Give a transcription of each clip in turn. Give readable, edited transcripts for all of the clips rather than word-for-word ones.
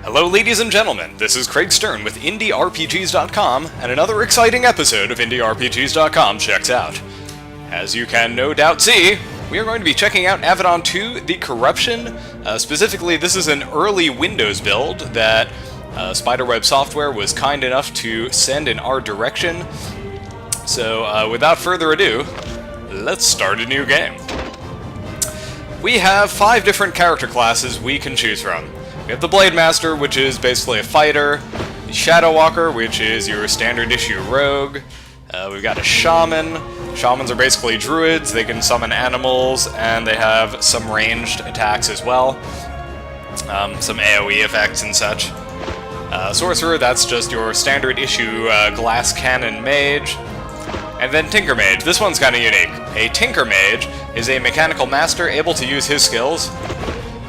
Hello ladies and gentlemen, this is Craig Stern with IndieRPGs.com, and another exciting episode of IndieRPGs.com checks out. As you can no doubt see, we are going to be checking out Avadon 2, The Corruption. Specifically, this is an early Windows build that Spiderweb Software was kind enough to send in our direction. So, without further ado, let's start a new game. We have 5 different character classes we can choose from. We have the Blade Master, which is basically a fighter, the Shadow Walker, which is your standard issue rogue, we've got a Shaman. Shamans are basically druids, they can summon animals, and they have some ranged attacks as well, some AoE effects and such. Sorcerer, that's just your standard issue glass cannon mage. And then Tinker Mage. This one's kind of unique. A Tinker Mage is a mechanical master able to use his skills,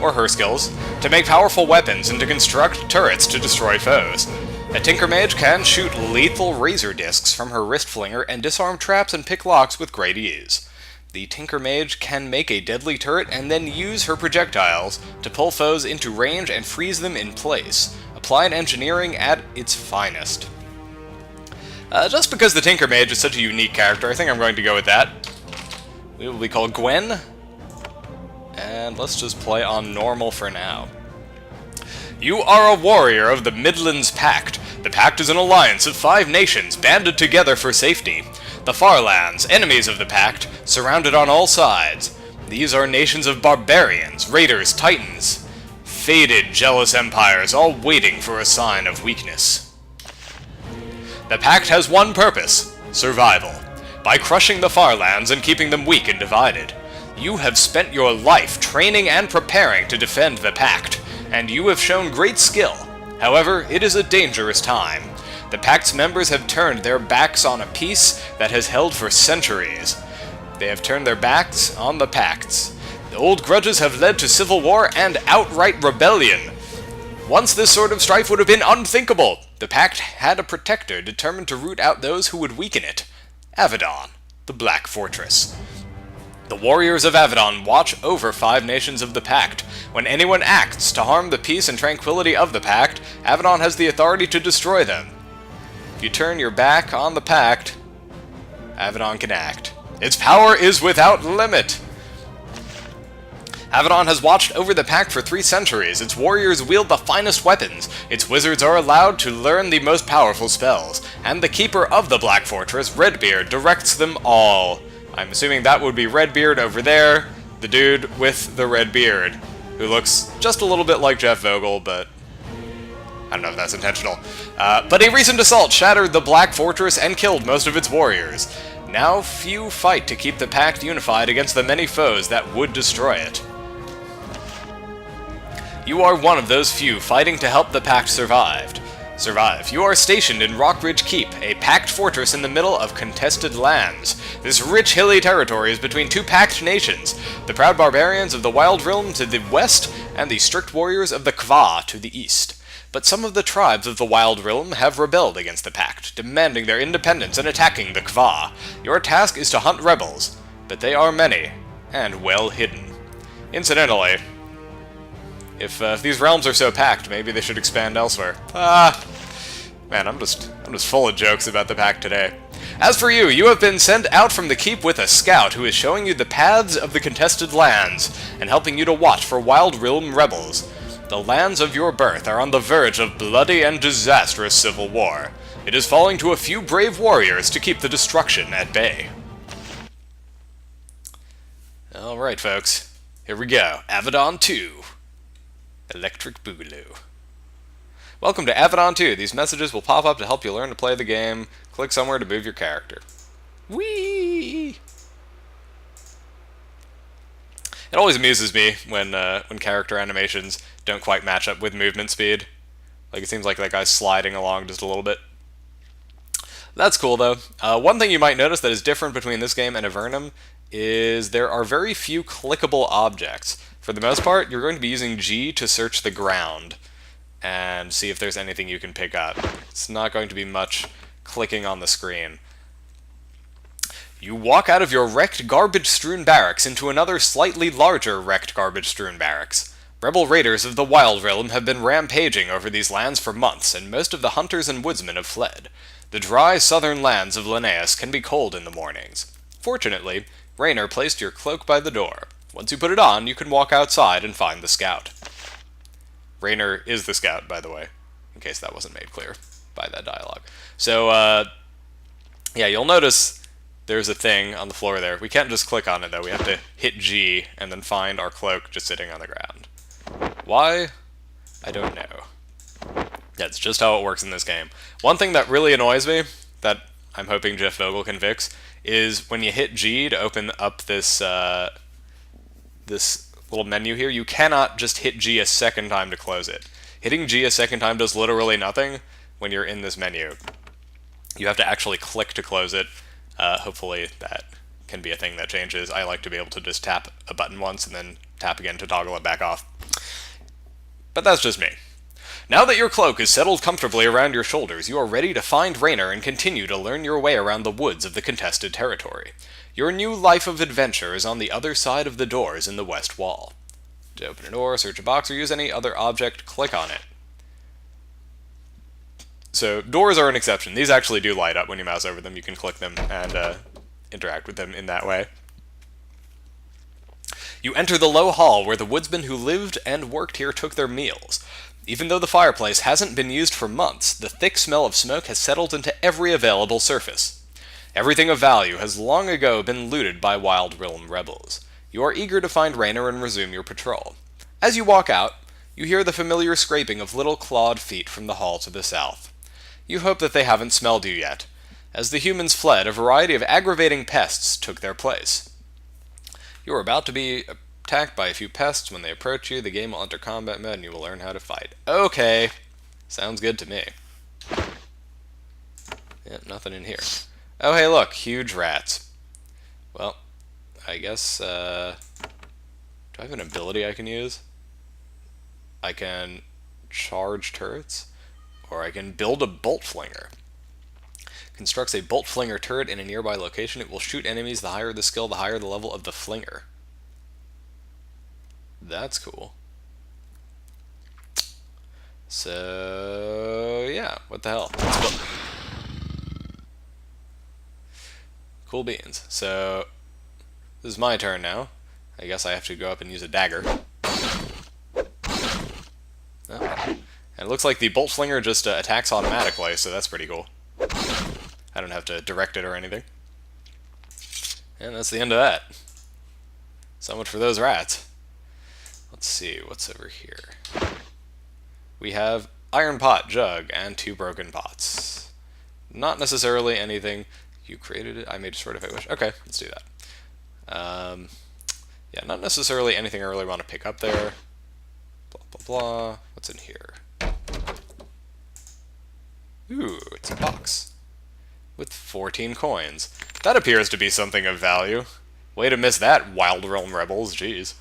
or her skills, to make powerful weapons and to construct turrets to destroy foes. A Tinker Mage can shoot lethal razor discs from her wrist flinger and disarm traps and pick locks with great ease. The Tinker Mage can make a deadly turret and then use her projectiles to pull foes into range and freeze them in place. Applied engineering at its finest. Just because the Tinker Mage is such a unique character, I think I'm going to go with that. We will be called Gwen. And let's just play on normal for now. You are a warrior of the Midlands Pact. The Pact is an alliance of 5 nations banded together for safety. The Farlands, enemies of the Pact, surrounded on all sides. These are nations of barbarians, raiders, titans. Faded, jealous empires, all waiting for a sign of weakness. The Pact has one purpose: survival. By crushing the Farlands and keeping them weak and divided. You have spent your life training and preparing to defend the Pact, and you have shown great skill. However, it is a dangerous time. The Pact's members have turned their backs on a peace that has held for centuries. They have turned their backs on the Pacts. The old grudges have led to civil war and outright rebellion. Once this sort of strife would have been unthinkable, the Pact had a protector determined to root out those who would weaken it. Avadon, the Black Fortress. The warriors of Avadon watch over 5 nations of the Pact. When anyone acts to harm the peace and tranquility of the Pact, Avadon has the authority to destroy them. If you turn your back on the Pact, Avadon can act. Its power is without limit. Avadon has watched over the Pact for 3 centuries. Its warriors wield the finest weapons. Its wizards are allowed to learn the most powerful spells. And the keeper of the Black Fortress, Redbeard, directs them all. I'm assuming that would be Redbeard over there, the dude with the red beard, who looks just a little bit like Jeff Vogel, but I don't know if that's intentional. But a recent assault shattered the Black Fortress and killed most of its warriors. Now few fight to keep the Pact unified against the many foes that would destroy it. You are one of those few fighting to help the Pact survive. You are stationed in Rockridge Keep, a Pact fortress in the middle of contested lands. This rich hilly territory is between 2 Pact nations, the proud barbarians of the Wild Realm to the west, and the strict warriors of the Kva to the east. But some of the tribes of the Wild Realm have rebelled against the Pact, demanding their independence and attacking the Kva. Your task is to hunt rebels, but they are many, and well hidden. Incidentally, if these realms are so packed, maybe they should expand elsewhere. Man, I'm just full of jokes about the Pact today. As for you, you have been sent out from the keep with a scout who is showing you the paths of the contested lands, and helping you to watch for Wild Realm rebels. The lands of your birth are on the verge of bloody and disastrous civil war. It is falling to a few brave warriors to keep the destruction at bay. Alright folks, here we go. Avadon 2. Electric Boogaloo. Welcome to Avadon 2. These messages will pop up to help you learn to play the game. Click somewhere to move your character. Whee! It always amuses me when character animations don't quite match up with movement speed. Like, it seems like that guy's sliding along just a little bit. That's cool, though. One thing you might notice that is different between this game and Avernum is there are very few clickable objects. For the most part, you're going to be using G to search the ground and see if there's anything you can pick up. It's not going to be much clicking on the screen. You walk out of your wrecked garbage-strewn barracks into another slightly larger wrecked garbage-strewn barracks. Rebel raiders of the Wild Realm have been rampaging over these lands for months, and most of the hunters and woodsmen have fled. The dry southern lands of Linnaeus can be cold in the mornings. Fortunately, Raynor placed your cloak by the door. Once you put it on, you can walk outside and find the scout. Raynor is the scout, by the way, in case that wasn't made clear by that dialogue. So, yeah, you'll notice there's a thing on the floor there. We can't just click on it, though. We have to hit G and then find our cloak just sitting on the ground. Why? I don't know. That's just how it works in this game. One thing that really annoys me, that I'm hoping Jeff Vogel can fix, is when you hit G to open up this this little menu here, you cannot just hit G a second time to close it. Hitting G a second time does literally nothing when you're in this menu. You have to actually click to close it. Hopefully that can be a thing that changes. I like to be able to just tap a button once and then tap again to toggle it back off. But that's just me. Now that your cloak is settled comfortably around your shoulders, you are ready to find Raynor and continue to learn your way around the woods of the contested territory. Your new life of adventure is on the other side of the doors in the west wall. To open a door, search a box, or use any other object, click on it. So, doors are an exception. These actually do light up when you mouse over them. You can click them and interact with them in that way. You enter the low hall where the woodsmen who lived and worked here took their meals. Even though the fireplace hasn't been used for months, the thick smell of smoke has settled into every available surface. Everything of value has long ago been looted by Wild Realm rebels. You are eager to find Raynor and resume your patrol. As you walk out, you hear the familiar scraping of little clawed feet from the hall to the south. You hope that they haven't smelled you yet. As the humans fled, a variety of aggravating pests took their place. You are about to be attacked by a few pests. When they approach you, the game will enter combat mode and you will learn how to fight. Okay. Sounds good to me. Yep, nothing in here. Oh, hey, look. Huge rats. Well, I guess, do I have an ability I can use? I can charge turrets, or I can build a bolt flinger. Constructs a bolt flinger turret in a nearby location. It will shoot enemies. The higher the skill, the higher the level of the flinger. That's cool. So, yeah, what the hell? Let's build. Cool beans. So, this is my turn now. I guess I have to go up and use a dagger. Oh. And it looks like the bolt flinger just attacks automatically, so that's pretty cool. I don't have to direct it or anything. And that's the end of that. So much for those rats. Let's see, what's over here? We have iron pot, jug, and 2 broken pots. Not necessarily anything. You created it? I made sort of I wish. Okay, let's do that. Yeah, not necessarily anything I really want to pick up there. Blah, blah, blah. What's in here? Ooh, it's a box. With 14 coins. That appears to be something of value. Way to miss that, Wild Realm rebels, jeez.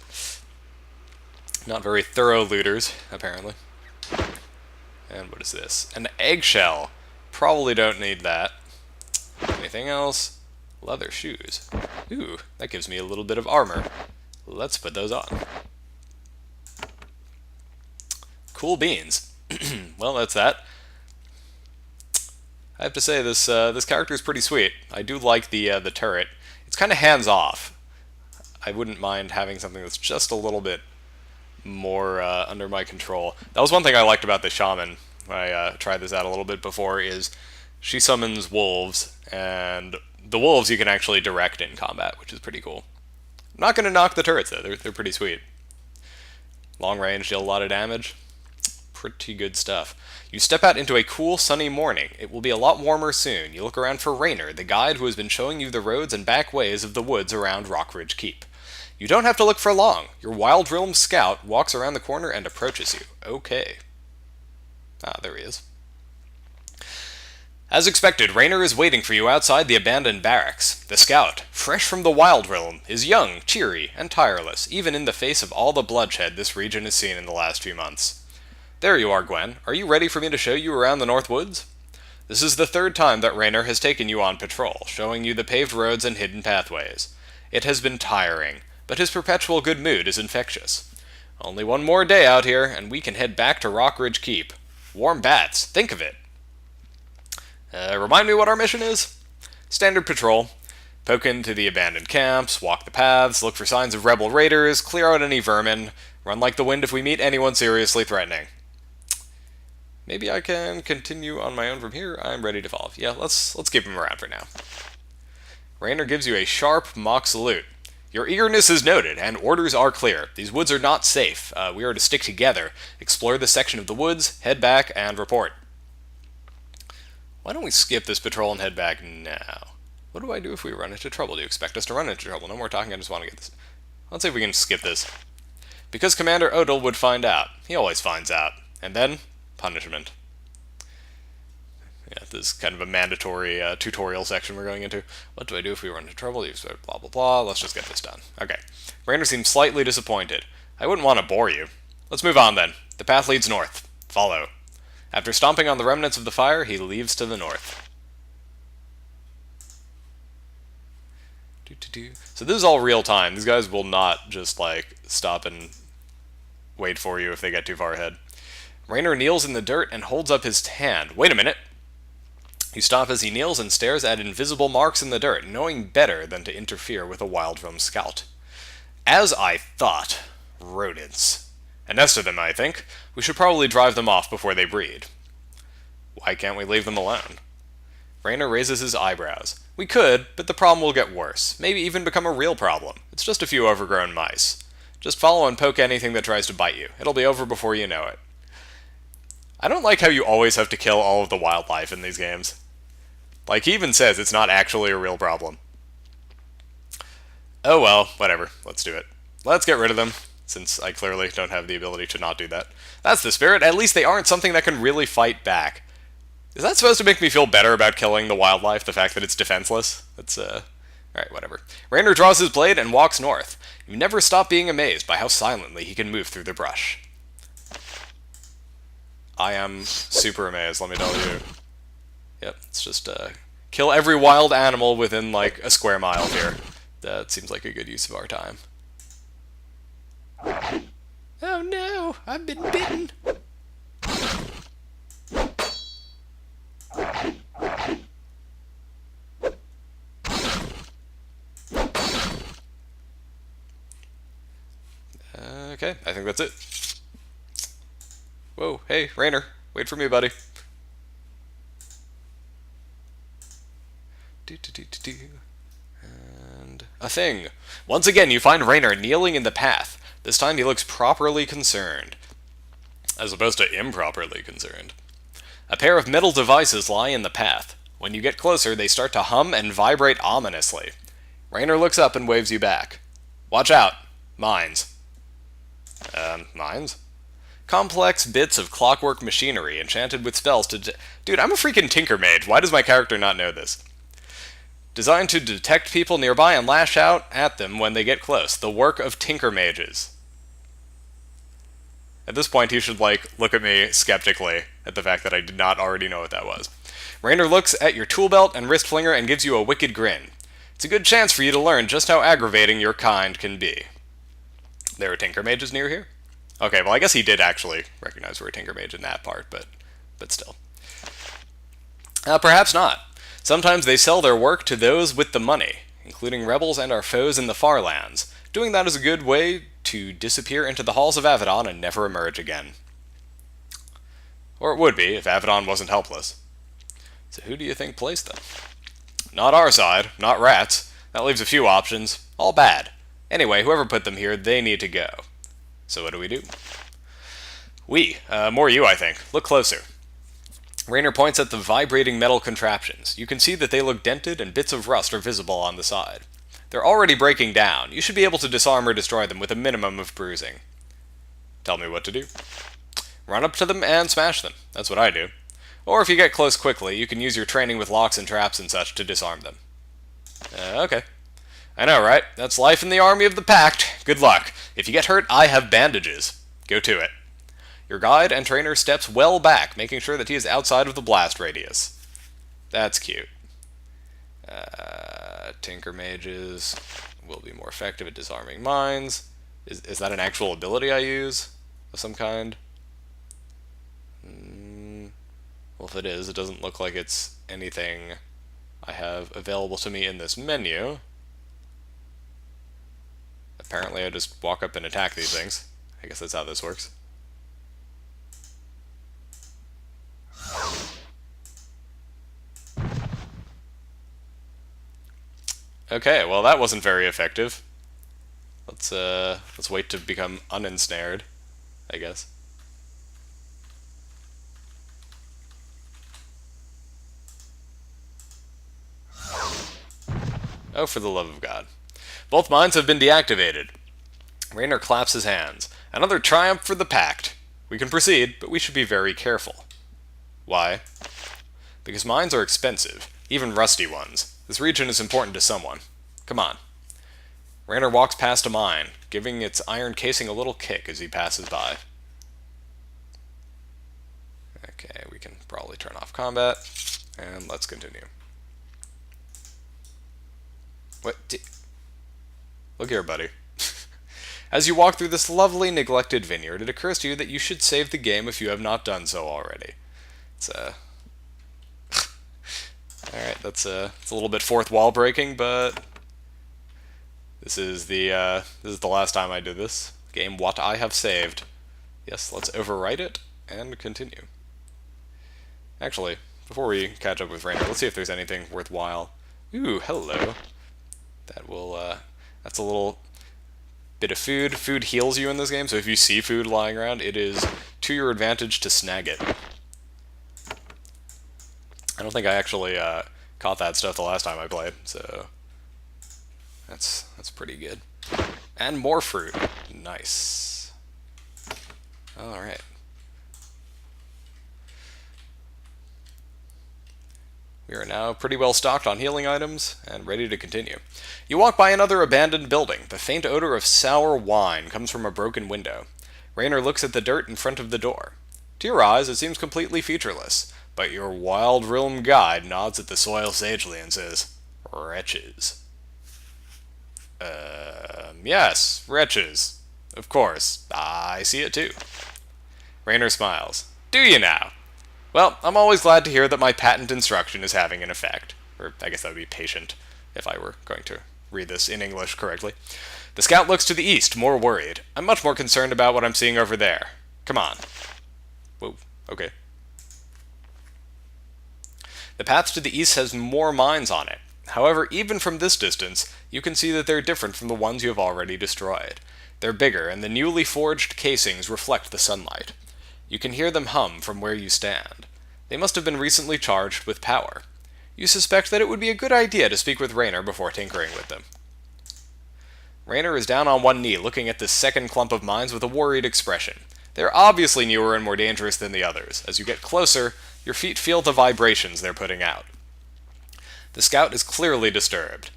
Not very thorough looters, apparently. And what is this? An eggshell. Probably don't need that. Anything else? Leather shoes. Ooh, that gives me a little bit of armor. Let's put those on. Cool beans. Well, that's that. I have to say, this character is pretty sweet. I do like the turret. It's kind of hands-off. I wouldn't mind having something that's just a little bit more under my control. That was one thing I liked about the Shaman. I tried this out a little bit before, is she summons wolves, and the wolves you can actually direct in combat, which is pretty cool. I'm not going to knock the turrets, though. They're pretty sweet. Long range, deal a lot of damage. Pretty good stuff. You step out into a cool, sunny morning. It will be a lot warmer soon. You look around for Raynor, the guide who has been showing you the roads and back ways of the woods around Rockridge Keep. You don't have to look for long. Your Wild Realm scout walks around the corner and approaches you. Okay. Ah, there he is. As expected, Raynor is waiting for you outside the abandoned barracks. The scout, fresh from the Wild Realm, is young, cheery, and tireless, even in the face of all the bloodshed this region has seen in the last few months. There you are, Gwen. Are you ready for me to show you around the North Woods? This is the 3rd time that Raynor has taken you on patrol, showing you the paved roads and hidden pathways. It has been tiring, but his perpetual good mood is infectious. Only one more day out here, and we can head back to Rockridge Keep. Warm baths, think of it. Remind me what our mission is? Standard patrol. Poke into the abandoned camps, walk the paths, look for signs of rebel raiders, clear out any vermin, run like the wind if we meet anyone seriously threatening. Maybe I can continue on my own from here. I'm ready to follow. Yeah, let's keep him around for now. Raynor gives you a sharp mock salute. Your eagerness is noted, and orders are clear. These woods are not safe. We are to stick together, explore this section of the woods, head back, and report. Why don't we skip this patrol and head back now? What do I do if we run into trouble? Do you expect us to run into trouble? No more talking, I just want to get this. Let's see if we can skip this. Because Commander Odell would find out. He always finds out. And then, punishment. Yeah, this is kind of a mandatory tutorial section we're going into. What do I do if we run into trouble? You expect blah blah blah. Let's just get this done. Okay. Raynor seems slightly disappointed. I wouldn't want to bore you. Let's move on then. The path leads north. Follow. After stomping on the remnants of the fire, he leaves to the north. So this is all real time. These guys will not just, like, stop and wait for you if they get too far ahead. Raynor kneels in the dirt and holds up his hand. Wait a minute! You stop as he kneels and stares at invisible marks in the dirt, knowing better than to interfere with a wild roam scout. As I thought. Rodents. A nest of them, I think. We should probably drive them off before they breed. Why can't we leave them alone? Raynor raises his eyebrows. We could, but the problem will get worse. Maybe even become a real problem. It's just a few overgrown mice. Just follow and poke anything that tries to bite you. It'll be over before you know it. I don't like how you always have to kill all of the wildlife in these games. Like, he even says it's not actually a real problem. Oh well, whatever. Let's do it. Let's get rid of them, since I clearly don't have the ability to not do that. That's the spirit. At least they aren't something that can really fight back. Is that supposed to make me feel better about killing the wildlife, the fact that it's defenseless? That's, alright, whatever. Raynor draws his blade and walks north. You never stop being amazed by how silently he can move through the brush. I am super amazed, let me tell you. Yep, it's just, kill every wild animal within, like, a square mile here. That seems like a good use of our time. Oh no, I've been bitten! Okay, I think that's it. Whoa, hey, Raynor, wait for me, buddy. And a thing. Once again, you find Raynor kneeling in the path. This time he looks properly concerned, as opposed to improperly concerned. A pair of metal devices lie in the path. When you get closer, they start to hum and vibrate ominously. Raynor looks up and waves you back. Watch out. Mines. Mines? Complex bits of clockwork machinery enchanted with spells to Dude, I'm a freaking Tinker Mage. Why does my character not know this? Designed to detect people nearby and lash out at them when they get close. The work of Tinker Mages. At this point, he should, like, look at me skeptically at the fact that I did not already know what that was. Raynor looks at your tool belt and wrist flinger and gives you a wicked grin. It's a good chance for you to learn just how aggravating your kind can be. There are Tinker Mages near here? Okay, well, I guess he did actually recognize we're a Tinker Mage in that part, but still. Perhaps not. Sometimes they sell their work to those with the money, including rebels and our foes in the far lands. Doing that is a good way to disappear into the halls of Avadon and never emerge again. Or it would be, if Avadon wasn't helpless. So who do you think placed them? Not our side, not rats. That leaves a few options, all bad. Anyway, whoever put them here, they need to go. So what do we do? More you, I think. Look closer. Raynor points at the vibrating metal contraptions. You can see that they look dented and bits of rust are visible on the side. They're already breaking down. You should be able to disarm or destroy them with a minimum of bruising. Tell me what to do. Run up to them and smash them. That's what I do. Or if you get close quickly, you can use your training with locks and traps and such to disarm them. Okay. I know, right? That's life in the army of the Pact. Good luck. If you get hurt, I have bandages. Go to it. Your guide and trainer steps well back, making sure that he is outside of the blast radius. That's cute. Tinker Mages will be more effective at disarming mines. Is that an actual ability I use of some kind? Well, if it is, it doesn't look like it's anything I have available to me in this menu. Apparently I just walk up and attack these things. I guess that's how this works. Okay, well that wasn't very effective. Let's wait to become unensnared, I guess. Oh, for the love of God. Both mines have been deactivated. Raynor claps his hands. Another triumph for the Pact. We can proceed, but we should be very careful. Why? Because mines are expensive, even rusty ones. This region is important to someone. Come on. Raynor walks past a mine, giving its iron casing a little kick as he passes by. Okay, we can probably turn off combat, and let's continue. What? Look here, buddy. As you walk through this lovely, neglected vineyard, it occurs to you that you should save the game if you have not done so already. It's alright, it's a little bit fourth wall breaking, but this is the last time I do this. Game what I have saved. Yes, let's overwrite it and continue. Actually, before we catch up with Raynor, let's see if there's anything worthwhile. Ooh, hello. That's a little bit of food. Food heals you in this game, so if you see food lying around, it is to your advantage to snag it. I don't think I actually caught that stuff the last time I played, so that's pretty good. And more fruit. Nice. Alright. We are now pretty well stocked on healing items, and ready to continue. You walk by another abandoned building. The faint odor of sour wine comes from a broken window. Raynor looks at the dirt in front of the door. To your eyes, it seems completely featureless, but your Wild Realm guide nods at the soil sagely and says, "Wretches." Yes, wretches. Of course, I see it too. Raynor smiles. Do you now? Well, I'm always glad to hear that my patent instruction is having an effect. Or, I guess that would be patient, if I were going to read this in English correctly. The scout looks to the east, more worried. I'm much more concerned about what I'm seeing over there. Come on. Whoa, okay. The path to the east has more mines on it. However, even from this distance, you can see that they're different from the ones you have already destroyed. They're bigger, and the newly forged casings reflect the sunlight. You can hear them hum from where you stand. They must have been recently charged with power. You suspect that it would be a good idea to speak with Raynor before tinkering with them. Raynor is down on one knee, looking at this second clump of mines with a worried expression. They're obviously newer and more dangerous than the others. As you get closer, your feet feel the vibrations they're putting out. The scout is clearly disturbed.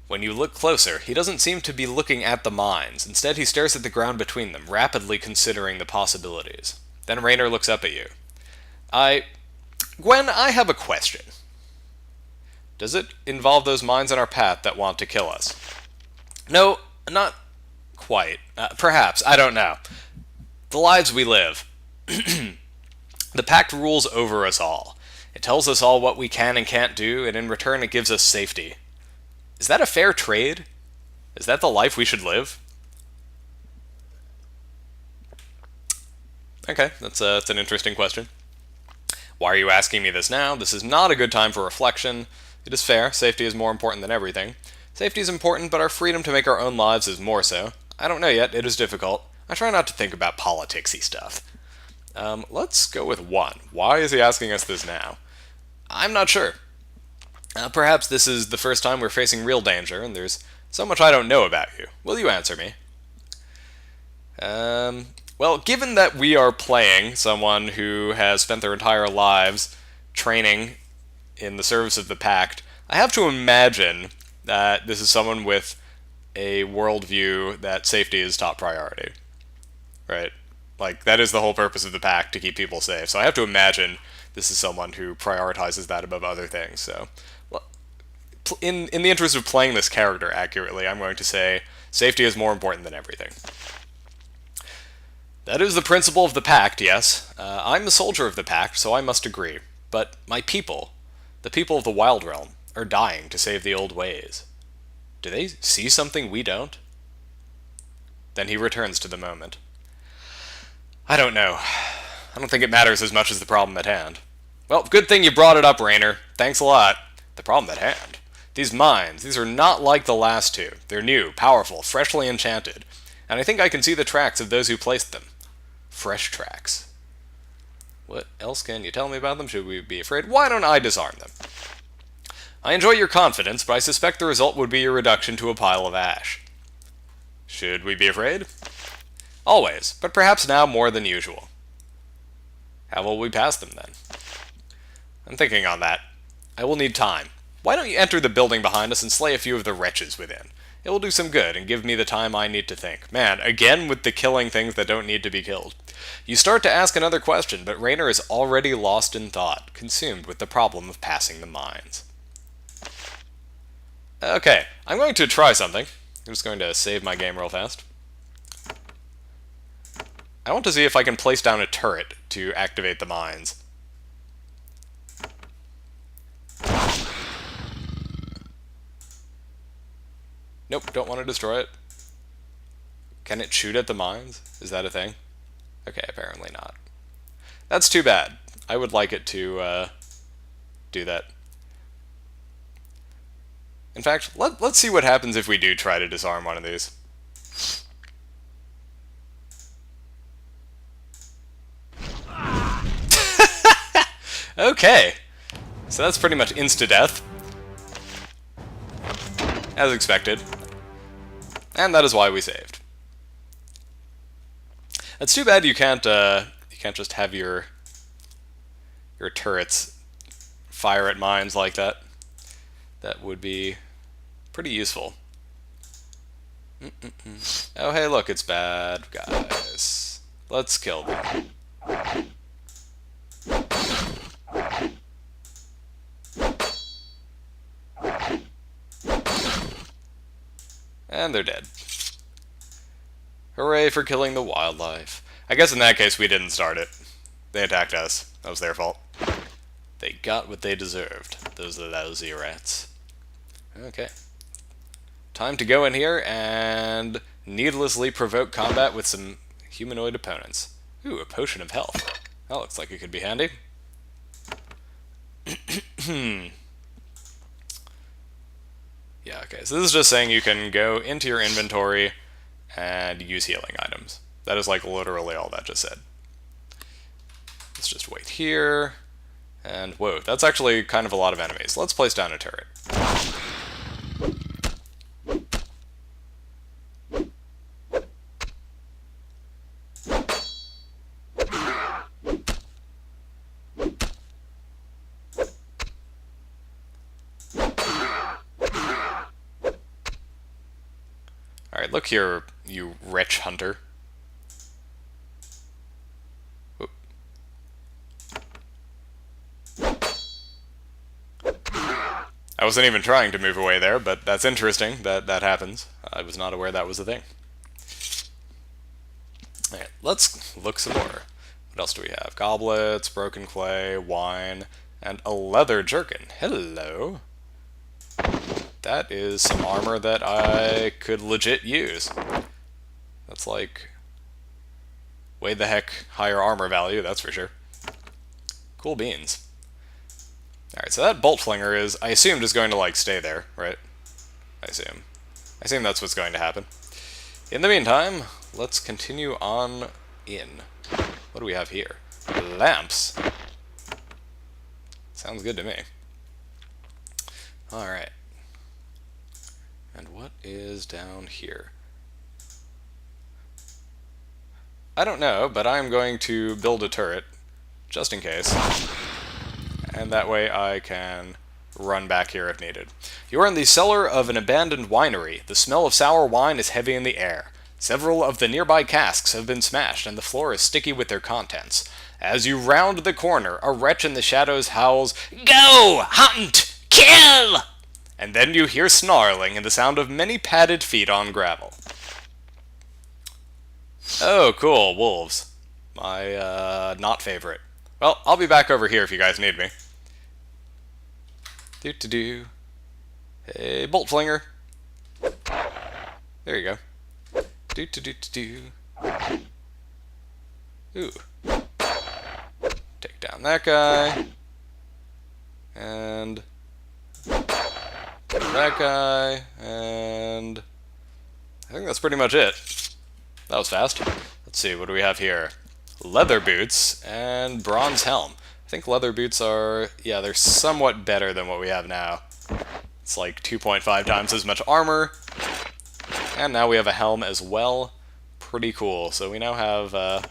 When you look closer, he doesn't seem to be looking at the mines. Instead, he stares at the ground between them, rapidly considering the possibilities. Then Raynor looks up at you. Gwen, I have a question. Does it involve those mines in our path that want to kill us? No, not quite. Perhaps, I don't know. The lives we live. The Pact rules over us all. It tells us all what we can and can't do, and in return it gives us safety. Is that a fair trade? Is that the life we should live? Okay, that's an interesting question. Why are you asking me this now? This is not a good time for reflection. It is fair, safety is more important than everything. Safety is important, but our freedom to make our own lives is more so. I don't know yet, it is difficult. I try not to think about politicsy stuff. Let's go with 1. Why is he asking us this now? I'm not sure. Perhaps this is the first time we're facing real danger, and there's so much I don't know about you. Will you answer me? Well, given that we are playing someone who has spent their entire lives training in the service of the Pact, I have to imagine that this is someone with a worldview that safety is top priority. Right? Like, that is the whole purpose of the Pact, to keep people safe. So I have to imagine this is someone who prioritizes that above other things. So, in the interest of playing this character accurately, I'm going to say Safety is more important than everything. That is the principle of the pact, yes. I'm a soldier of the pact, so I must agree. But my people, the people of the Wild Realm, are dying to save the old ways. Do they see something we don't? Then he returns to the moment. I don't know. I don't think it matters as much as the problem at hand. Well, good thing you brought it up, Raynor. Thanks a lot. The problem at hand? These mines, these are not like the last two. They're new, powerful, freshly enchanted. And I think I can see the tracks of those who placed them. Fresh tracks. What else can you tell me about them? Should we be afraid? Why don't I disarm them? I enjoy your confidence, but I suspect the result would be your reduction to a pile of ash. Should we be afraid? Always, but perhaps now more than usual. How will we pass them, then? I'm thinking on that. I will need time. Why don't you enter the building behind us and slay a few of the wretches within? It will do some good and give me the time I need to think. Man, again with the killing things that don't need to be killed. You start to ask another question, but Raynor is already lost in thought, consumed with the problem of passing the mines. Okay, I'm going to try something. I'm just going to save my game real fast. I want to see if I can place down a turret to activate the mines. Nope, don't want to destroy it. Can it shoot at the mines? Is that a thing? Okay, apparently not. That's too bad. I would like it to do that. In fact, let's see what happens if we do try to disarm one of these. Okay, so that's pretty much insta-death. As expected. And that is why we saved. It's too bad you can't just have your turrets fire at mines like that. That would be pretty useful. Oh hey look, it's bad guys. Let's kill them. And they're dead. Hooray for killing the wildlife. I guess in that case we didn't start it. They attacked us. That was their fault. They got what they deserved. Those lousy rats. Okay. Time to go in here and needlessly provoke combat with some humanoid opponents. Ooh, a potion of health. That looks like it could be handy. Yeah, okay, so this is just saying you can go into your inventory and use healing items. That is like literally all that just said. Let's just wait here. And whoa, that's actually kind of a lot of enemies. Let's place down a turret. Alright, look here, you wretch hunter. Oop. I wasn't even trying to move away there, but that's interesting that that happens. I was not aware that was a thing. Alright, let's look some more. What else do we have? Goblets, broken clay, wine, and a leather jerkin. Hello. That is some armor that I could legit use. That's like way the heck higher armor value, that's for sure. Cool beans. Alright, so that bolt flinger is, I assume, just going to like stay there, right? I assume that's what's going to happen. In the meantime, let's continue on in. What do we have here? Lamps. Sounds good to me. Alright. And what is down here? I don't know, but I'm going to build a turret, just in case. And that way I can run back here if needed. You are in the cellar of an abandoned winery. The smell of sour wine is heavy in the air. Several of the nearby casks have been smashed, and the floor is sticky with their contents. As you round the corner, a wretch in the shadows howls, "Go! Hunt! Kill!" And then you hear snarling and the sound of many padded feet on gravel. Oh, cool, wolves. My, not favorite. Well, I'll be back over here if you guys need me. Do-do-do. Hey, bolt flinger. There you go. Do-do-do-do-do. Ooh. Take down that guy. And that guy. And I think that's pretty much it. That was fast. Let's see, what do we have here? Leather boots and bronze helm. I think leather boots are, yeah, they're somewhat better than what we have now. It's like 2.5 times as much armor. And now we have a helm as well. Pretty cool. So we now have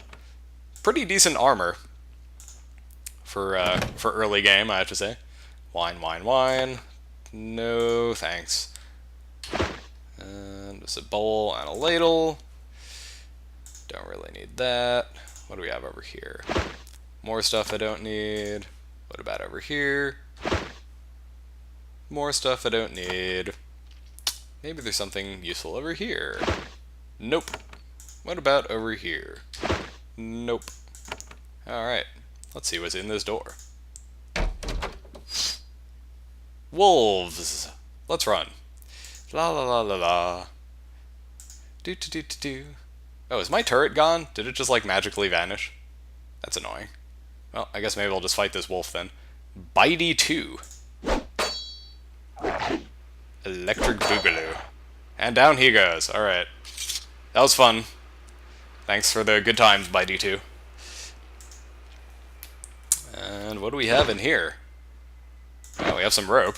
pretty decent armor for early game, I have to say. Wine, wine, wine. No thanks. And just a bowl and a ladle. Don't really need that. What do we have over here? More stuff I don't need. What about over here? More stuff I don't need. Maybe there's something useful over here. Nope. What about over here? Nope. Alright. Let's see what's in this door. Wolves! Let's run. La la la la la. Do do do do do. Oh, is my turret gone? Did it just like magically vanish? That's annoying. Well, I guess maybe I'll just fight this wolf then. Bitey 2. Electric Boogaloo. And down he goes. Alright. That was fun. Thanks for the good times, Bitey 2. And what do we have in here? Oh, we have some rope.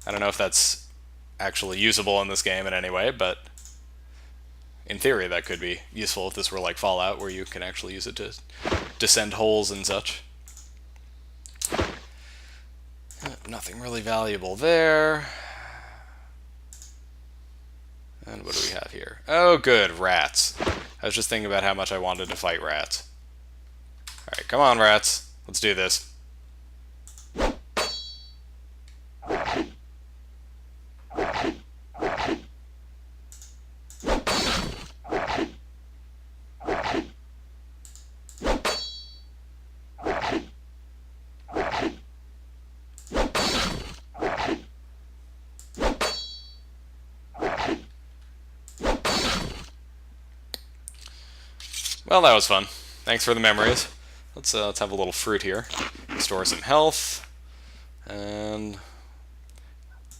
I don't know if that's actually usable in this game in any way, but in theory that could be useful if this were like Fallout, where you can actually use it to descend holes and such. Nothing really valuable there. And what do we have here? Oh, good, rats. I was just thinking about how much I wanted to fight rats. Alright, come on, rats. Let's do this. Well, that was fun. Thanks for the memories. Let's have a little fruit here. Store some health. And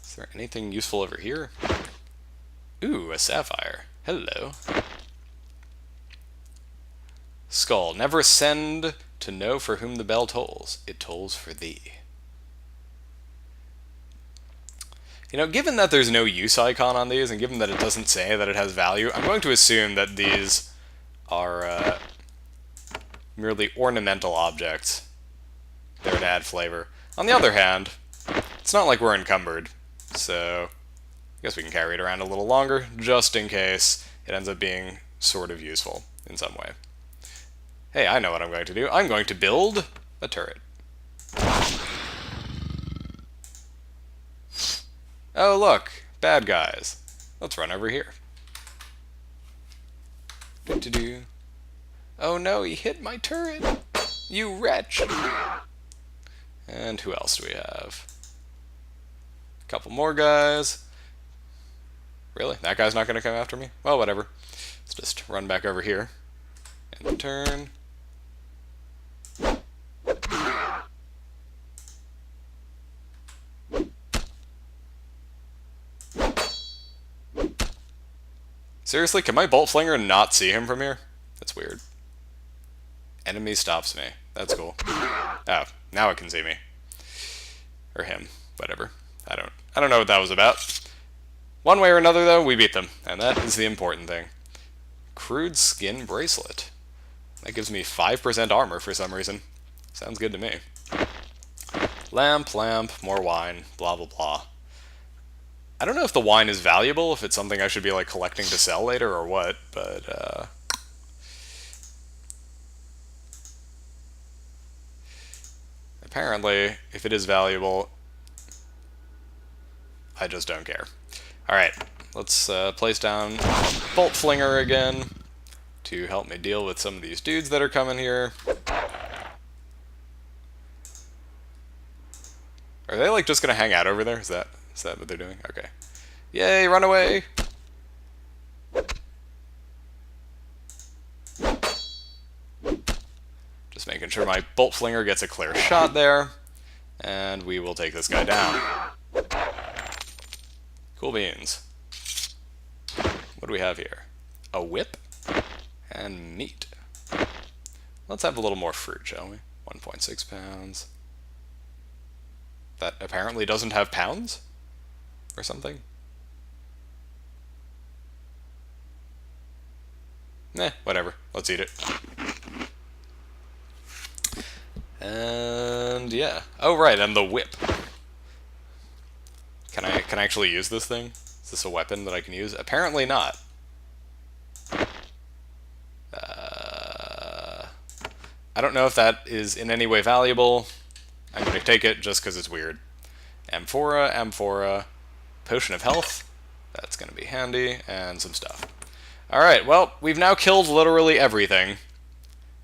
is there anything useful over here? Ooh, a sapphire. Hello. Skull. Never ascend to know for whom the bell tolls. It tolls for thee. You know, given that there's no use icon on these, and given that it doesn't say that it has value, I'm going to assume that these are merely ornamental objects. They're to add flavor. On the other hand, it's not like we're encumbered, so I guess we can carry it around a little longer, just in case it ends up being sort of useful in some way. Hey, I know what I'm going to do. I'm going to build a turret. Oh, look, bad guys. Let's run over here. Do-do-do. Oh no, he hit my turret! You wretch! And who else do we have? A couple more guys. Really? That guy's not going to come after me? Well, whatever. Let's just run back over here. And turn. Seriously, can my bolt flinger not see him from here? That's weird. Enemy stops me. That's cool. Oh, now it can see me. Or him. Whatever. I don't know what that was about. One way or another, though, we beat them. And that is the important thing. Crude skin bracelet. That gives me 5% armor for some reason. Sounds good to me. Lamp, lamp, more wine, blah, blah, blah. I don't know if the wine is valuable, if it's something I should be, like, collecting to sell later or what, but, apparently, if it is valuable, I just don't care. Alright, let's place down Bolt Flinger again to help me deal with some of these dudes that are coming here. Are they, like, just gonna hang out over there? Is that what they're doing? Okay. Yay, run away! Just making sure my Bolt Flinger gets a clear shot there. And we will take this guy down. Cool beans. What do we have here? A whip and meat. Let's have a little more fruit, shall we? 1.6 pounds. That apparently doesn't have pounds? Or something? Whatever. Let's eat it. And yeah. Oh right, and the whip. Can I actually use this thing? Is this a weapon that I can use? Apparently not. I don't know if that is in any way valuable. I'm going to take it just because it's weird. Amphora, Potion of Health. That's going to be handy, and some stuff. Alright, well, we've now killed literally everything,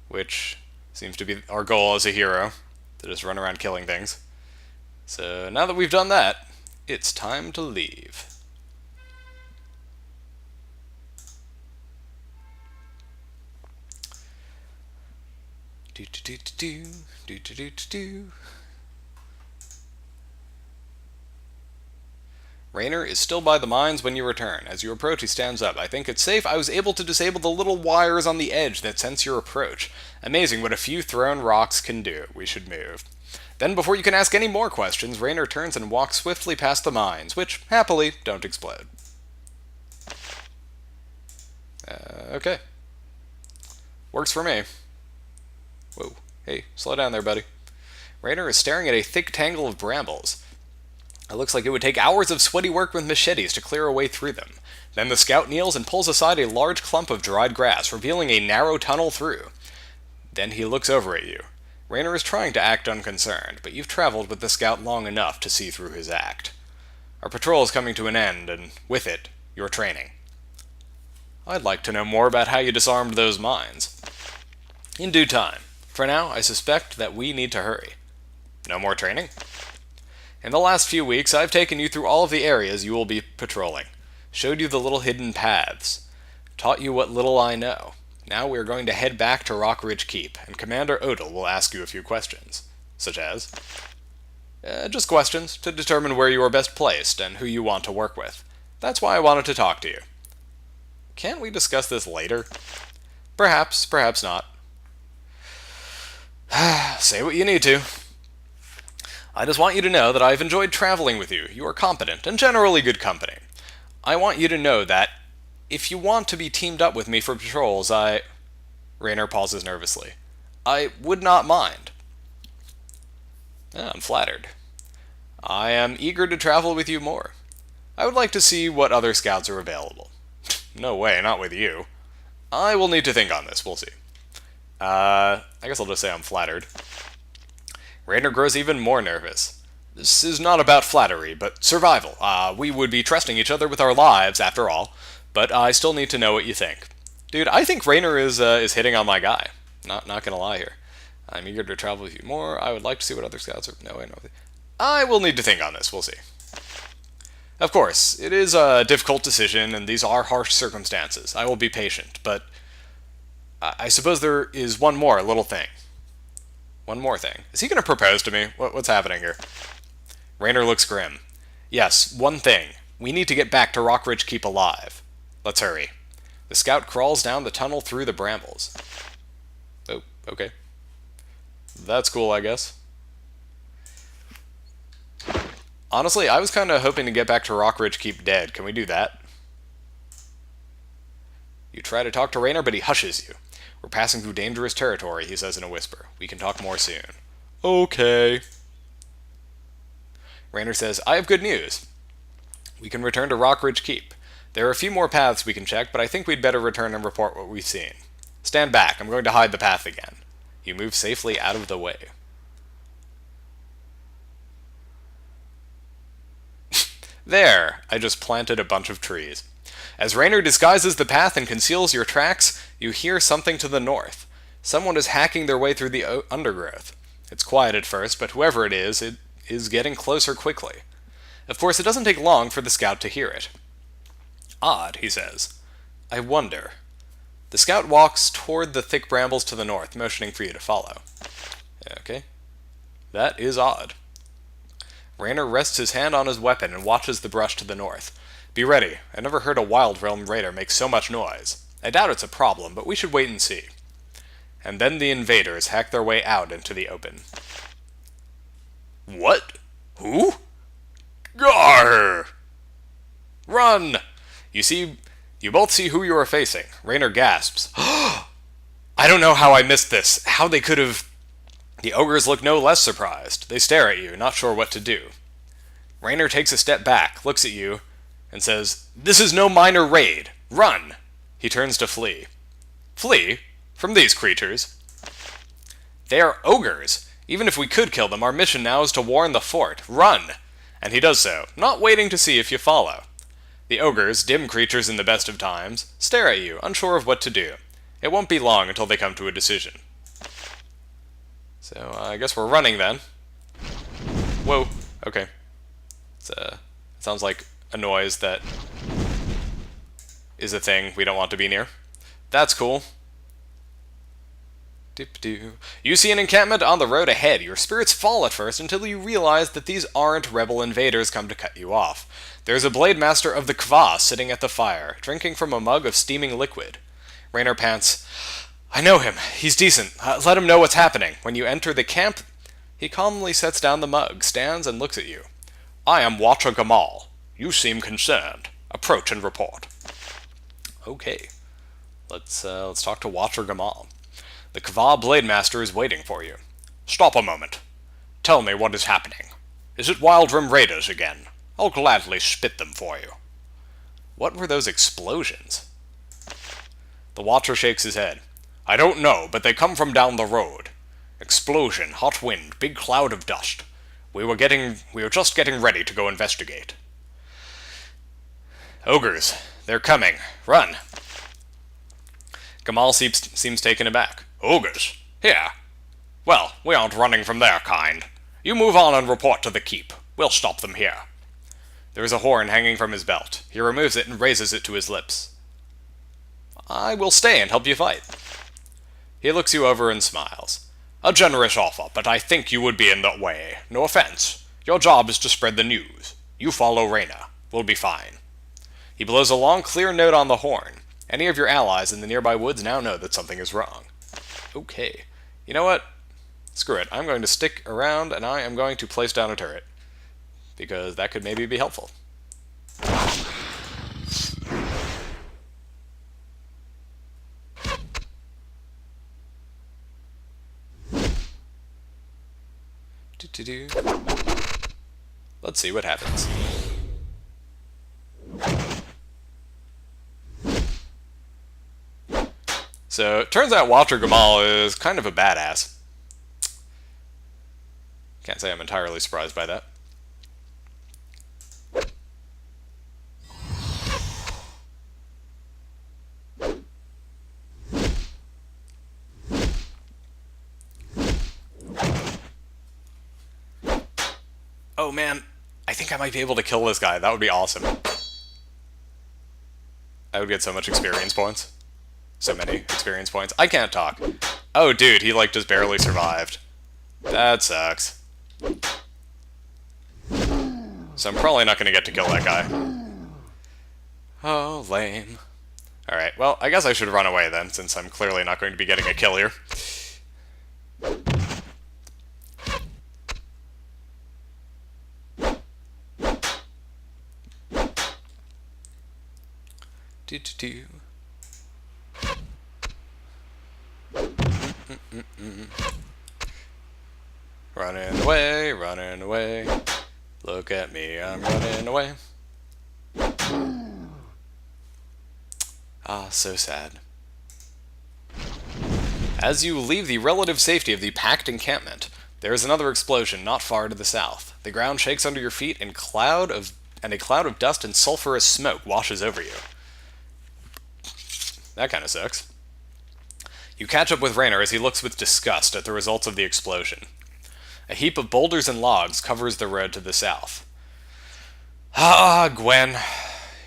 which seems to be our goal as a hero, to just run around killing things. So now that we've done that, it's time to leave. Raynor is still by the mines when you return. As you approach, he stands up. I think it's safe. I was able to disable the little wires on the edge that sense your approach. Amazing what a few thrown rocks can do. We should move. Then, before you can ask any more questions, Raynor turns and walks swiftly past the mines, which, happily, don't explode. Okay. Works for me. Whoa. Hey, slow down there, buddy. Raynor is staring at a thick tangle of brambles. It looks like it would take hours of sweaty work with machetes to clear a way through them. Then the scout kneels and pulls aside a large clump of dried grass, revealing a narrow tunnel through. Then he looks over at you. Raynor is trying to act unconcerned, but you've traveled with the scout long enough to see through his act. Our patrol is coming to an end, and with it, your training. I'd like to know more about how you disarmed those mines. In due time. For now, I suspect that we need to hurry. No more training? In the last few weeks, I've taken you through all of the areas you will be patrolling, showed you the little hidden paths, taught you what little I know. Now we are going to head back to Rockridge Keep, and Commander Odell will ask you a few questions, such as... just questions to determine where you are best placed and who you want to work with. That's why I wanted to talk to you. Can't we discuss this later? Perhaps, perhaps not. Say what you need to. I just want you to know that I've enjoyed traveling with you. You are competent and generally good company. I want you to know that if you want to be teamed up with me for patrols, Raynor pauses nervously. I would not mind. I'm flattered. I am eager to travel with you more. I would like to see what other scouts are available. No way, not with you. I will need to think on this, we'll see. I guess I'll just say I'm flattered. Raynor grows even more nervous. This is not about flattery, but survival. We would be trusting each other with our lives, after all, but I still need to know what you think. Dude, I think Raynor is hitting on my guy. Not gonna lie here. I'm eager to travel with you more. I would like to see what other scouts are... No, I know. I will need to think on this, we'll see. Of course, it is a difficult decision, and these are harsh circumstances. I will be patient, but... I suppose there is one more little thing. One more thing. Is he going to propose to me? What's happening here? Raynor looks grim. Yes, one thing. We need to get back to Rockridge Keep alive. Let's hurry. The scout crawls down the tunnel through the brambles. Oh, okay. That's cool, I guess. Honestly, I was kind of hoping to get back to Rockridge Keep dead. Can we do that? You try to talk to Raynor, but he hushes you. We're passing through dangerous territory, he says in a whisper. We can talk more soon. Okay. Raynor says, I have good news. We can return to Rockridge Keep. There are a few more paths we can check, but I think we'd better return and report what we've seen. Stand back, I'm going to hide the path again. You move safely out of the way. There! I just planted a bunch of trees. As Raynor disguises the path and conceals your tracks, you hear something to the north. Someone is hacking their way through the undergrowth. It's quiet at first, but whoever it is getting closer quickly. Of course, it doesn't take long for the scout to hear it. Odd, he says. I wonder. The scout walks toward the thick brambles to the north, motioning for you to follow. Okay. That is odd. Raynor rests his hand on his weapon and watches the brush to the north. Be ready. I never heard a Wild Realm raider make so much noise. I doubt it's a problem, but we should wait and see. And then the invaders hack their way out into the open. What? Who? Garr! Run! You both see who you are facing. Raynor gasps. I don't know how I missed this. How they could have... The ogres look no less surprised. They stare at you, not sure what to do. Raynor takes a step back, looks at you, and says, This is no minor raid. Run! He turns to flee. Flee? From these creatures? They are ogres. Even if we could kill them, our mission now is to warn the fort. Run! And he does so, not waiting to see if you follow. The ogres, dim creatures in the best of times, stare at you, unsure of what to do. It won't be long until they come to a decision. So, I guess we're running then. Whoa, okay. It sounds like a noise that is a thing we don't want to be near. That's cool. Dip-doo. You see an encampment on the road ahead. Your spirits fall at first until you realize that these aren't rebel invaders come to cut you off. There's a blade master of the Kva sitting at the fire, drinking from a mug of steaming liquid. Raynor pants, I know him. He's decent. Let him know what's happening. When you enter the camp, he calmly sets down the mug, stands, and looks at you. I am Watcher Gamal. You seem concerned. Approach and report. Okay. Let's talk to Watcher Gamal. The Kva Blade Master is waiting for you. Stop a moment. Tell me what is happening. Is it Wild Realm raiders again? I'll gladly spit them for you. What were those explosions? The Watcher shakes his head. I don't know, but they come from down the road. Explosion, hot wind, big cloud of dust. We were just getting ready to go investigate. Ogres, they're coming. Run. Gamal seems taken aback. Ogres? Here. Well, we aren't running from their kind. You move on and report to the keep. We'll stop them here. There is a horn hanging from his belt. He removes it and raises it to his lips. I will stay and help you fight. He looks you over and smiles. A generous offer, but I think you would be in the way. No offense. Your job is to spread the news. You follow Raynor. We'll be fine. He blows a long, clear note on the horn. Any of your allies in the nearby woods now know that something is wrong. Okay. You know what? Screw it. I'm going to stick around and I am going to place down a turret. Because that could maybe be helpful. Let's see what happens. So, it turns out Watcher Gamal is kind of a badass. Can't say I'm entirely surprised by that. Oh man, I think I might be able to kill this guy. That would be awesome. I would get so much experience points. So many experience points. I can't talk. Oh dude, he like just barely survived. That sucks. So I'm probably not going to get to kill that guy. Oh, lame. Alright, well, I guess I should run away then, since I'm clearly not going to be getting a kill here. Do-do-do. Running away, running away. Look at me, I'm running away. Ah, so sad. As you leave the relative safety of the packed encampment, there is another explosion not far to the south. The ground shakes under your feet and and a cloud of dust and sulfurous smoke washes over you. That kind of sucks. You catch up with Raynor as he looks with disgust at the results of the explosion. A heap of boulders and logs covers the road to the south. Ah, Gwen.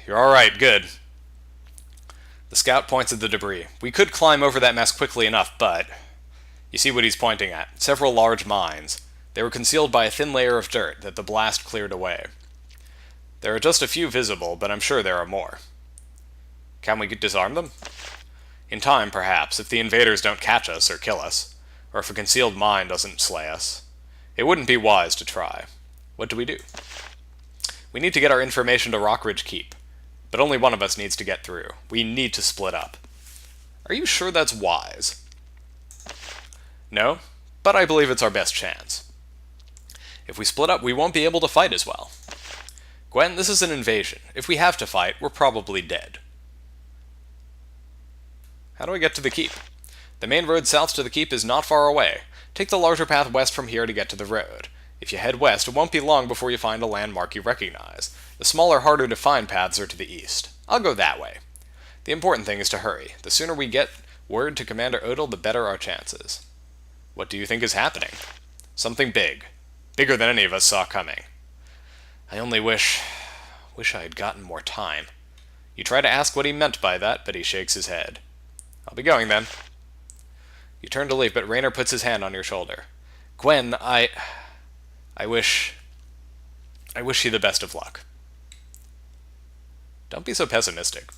You're alright, good. The scout points at the debris. We could climb over that mess quickly enough, but... You see what he's pointing at. Several large mines. They were concealed by a thin layer of dirt that the blast cleared away. There are just a few visible, but I'm sure there are more. Can we disarm them? In time, perhaps, if the invaders don't catch us or kill us, or if a concealed mine doesn't slay us. It wouldn't be wise to try. What do? We need to get our information to Rockridge Keep, but only one of us needs to get through. We need to split up. Are you sure that's wise? No, but I believe it's our best chance. If we split up, we won't be able to fight as well. Gwen, this is an invasion. If we have to fight, we're probably dead. How do I get to the keep? The main road south to the keep is not far away. Take the larger path west from here to get to the road. If you head west, it won't be long before you find a landmark you recognize. The smaller, harder-to-find paths are to the east. I'll go that way. The important thing is to hurry. The sooner we get word to Commander Odell, the better our chances. What do you think is happening? Something big. Bigger than any of us saw coming. I only wish I had gotten more time. You try to ask what he meant by that, but he shakes his head. I'll be going then. You turn to leave, but Raynor puts his hand on your shoulder. Gwen, I wish you the best of luck. Don't be so pessimistic.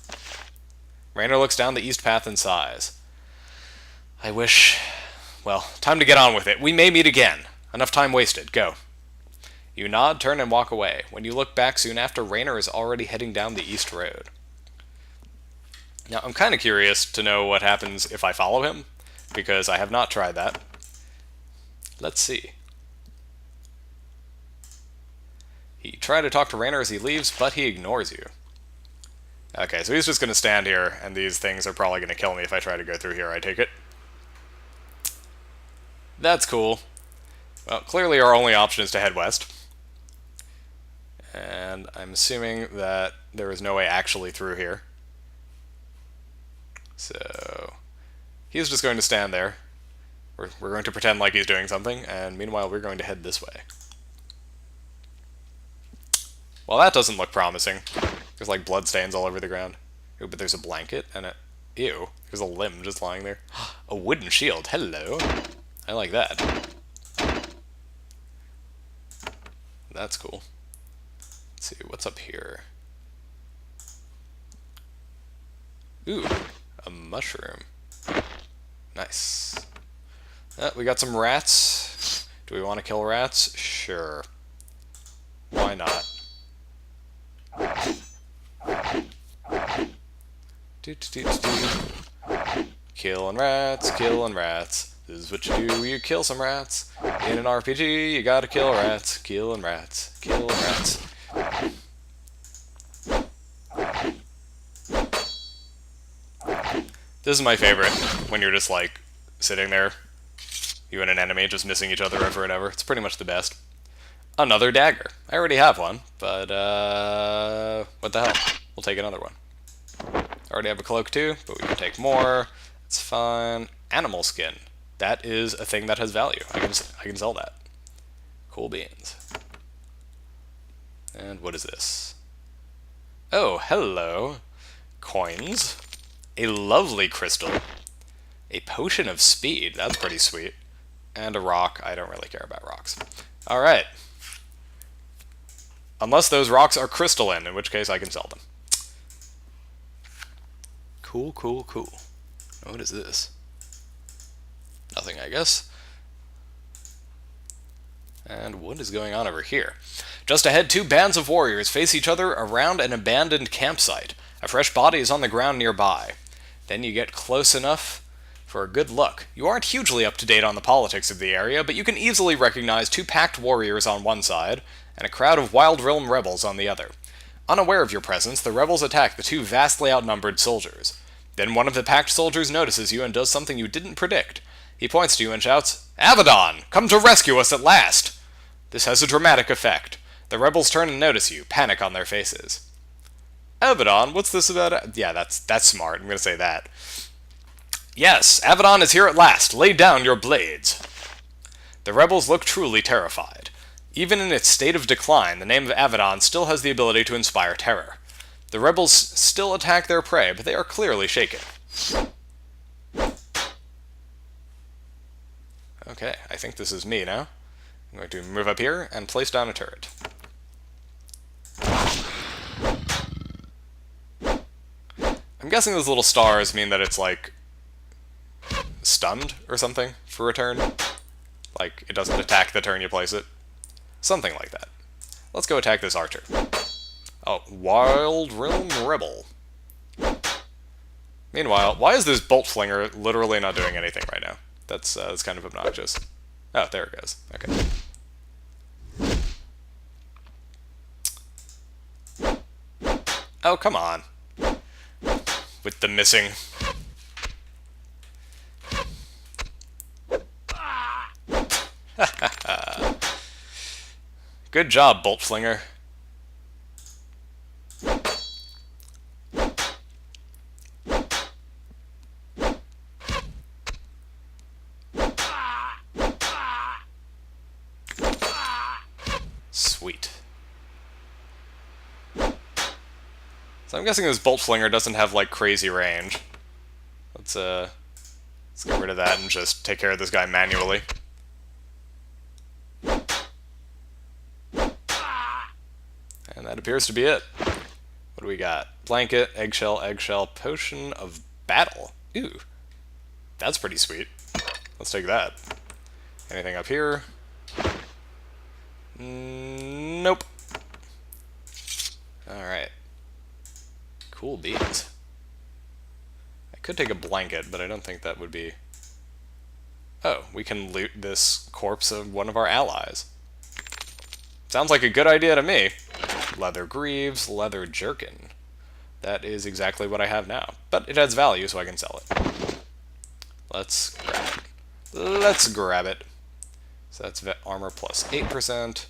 Raynor looks down the east path and sighs. Well, time to get on with it. We may meet again. Enough time wasted. Go. You nod, turn, and walk away. When you look back soon after, Raynor is already heading down the east road. Now, I'm kind of curious to know what happens if I follow him, because I have not tried that. Let's see. You try to talk to Raynor as he leaves, but he ignores you. Okay, so he's just going to stand here, and these things are probably going to kill me if I try to go through here, I take it. That's cool. Well, clearly our only option is to head west. And I'm assuming that there is no way actually through here. So he's just going to stand there. We're going to pretend like he's doing something, and meanwhile we're going to head this way. Well, that doesn't look promising. There's like blood stains all over the ground. Ooh, but there's a blanket and a... Ew, there's a limb just lying there. A wooden shield, hello. I like that. That's cool. Let's see, what's up here? Ooh, a mushroom. Nice. We got some rats. Do we want to kill rats? Sure. Why not? Killing rats, killing rats. This is what you do, you kill some rats. In an RPG, you gotta kill rats. Killing rats, killing rats. This is my favorite, when you're just like, sitting there, you and an enemy just missing each other over and over. It's pretty much the best. Another dagger. I already have one, but, what the hell? We'll take another one. I already have a cloak too, but we can take more. It's fun. Animal skin. That is a thing that has value. I can sell that. Cool beans. And what is this? Oh, hello. Coins. A lovely crystal. A potion of speed. That's pretty sweet. And a rock. I don't really care about rocks. Alright. Unless those rocks are crystalline, in which case I can sell them. Cool, cool, cool. What is this? Nothing, I guess. And what is going on over here? Just ahead, two bands of warriors face each other around an abandoned campsite. A fresh body is on the ground nearby. Then you get close enough for a good look. You aren't hugely up to date on the politics of the area, but you can easily recognize two packed warriors on one side, and a crowd of Wild Realm rebels on the other. Unaware of your presence, the rebels attack the two vastly outnumbered soldiers. Then one of the packed soldiers notices you and does something you didn't predict. He points to you and shouts, "Avadon! Come to rescue us at last!" This has a dramatic effect. The rebels turn and notice you, panic on their faces. Avadon, what's this about? Yeah, that's smart. I'm gonna say that. Yes, Avadon is here at last. Lay down your blades. The rebels look truly terrified. Even in its state of decline, the name of Avadon still has the ability to inspire terror. The rebels still attack their prey, but they are clearly shaken. Okay, I think this is me now. I'm going to move up here and place down a turret. I'm guessing those little stars mean that it's like stunned or something for a turn. Like, it doesn't attack the turn you place it. Something like that. Let's go attack this archer. Oh, Wild Realm Rebel. Meanwhile, why is this Bolt Flinger literally not doing anything right now? That's kind of obnoxious. Oh, there it goes. Okay. Oh, come on. With the missing... Good job, Bolt Flinger. Sweet. So I'm guessing this Bolt Flinger doesn't have, like, crazy range. Let's get rid of that and just take care of this guy manually. And that appears to be it. What do we got? Blanket, eggshell, eggshell, potion of battle. Ooh. That's pretty sweet. Let's take that. Anything up here? Nope. Alright. Cool beans. I could take a blanket, but I don't think that would be... Oh, we can loot this corpse of one of our allies. Sounds like a good idea to me. Leather greaves, leather jerkin. That is exactly what I have now, but it adds value, so I can sell it. Let's grab it. Let's grab it. So that's armor plus 8%,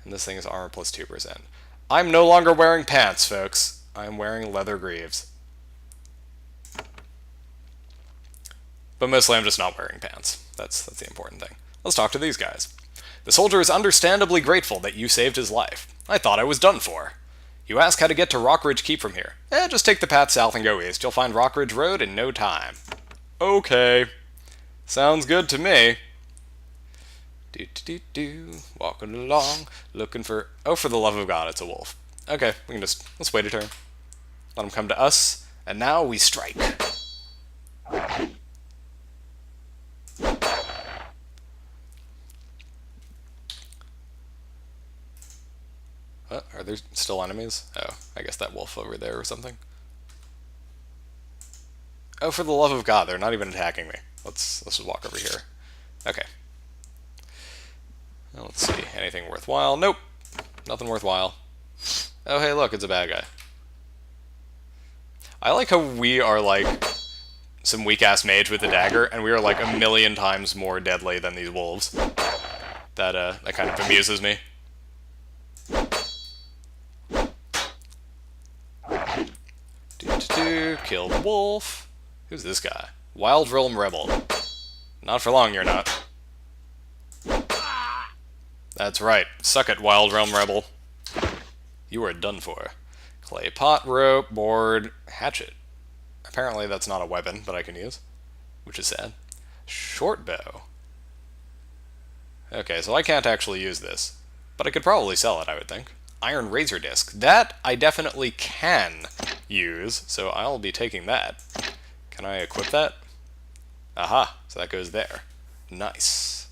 and this thing is armor plus 2%. I'm no longer wearing pants, folks. I'm wearing leather greaves. But mostly I'm just not wearing pants. That's the important thing. Let's talk to these guys. The soldier is understandably grateful that you saved his life. I thought I was done for. You ask how to get to Rockridge Keep from here. Just take the path south and go east. You'll find Rockridge Road in no time. Okay. Sounds good to me. Walking along, looking for... Oh, for the love of God, it's a wolf. Okay, we can just... Let's wait a turn. Let him come to us. And now we strike. Are there still enemies? Oh, I guess that wolf over there or something. Oh, for the love of God, they're not even attacking me. Let's just walk over here. Okay. Now, let's see. Anything worthwhile? Nope. Nothing worthwhile. Oh, hey, look, it's a bad guy. I like how we are, like, some weak-ass mage with a dagger, and we are, like, 1,000,000 times more deadly than these wolves. That kind of amuses me. Kill the wolf. Who's this guy? Wild Realm Rebel. Not for long, you're not. That's right. Suck it, Wild Realm Rebel. You are done for. Clay pot, rope, board, hatchet. Apparently that's not a weapon that I can use, which is sad. Short bow. Okay, so I can't actually use this, but I could probably sell it, I would think. Iron Razor Disc. That I definitely can use, so I'll be taking that. Can I equip that? Aha, so that goes there. Nice.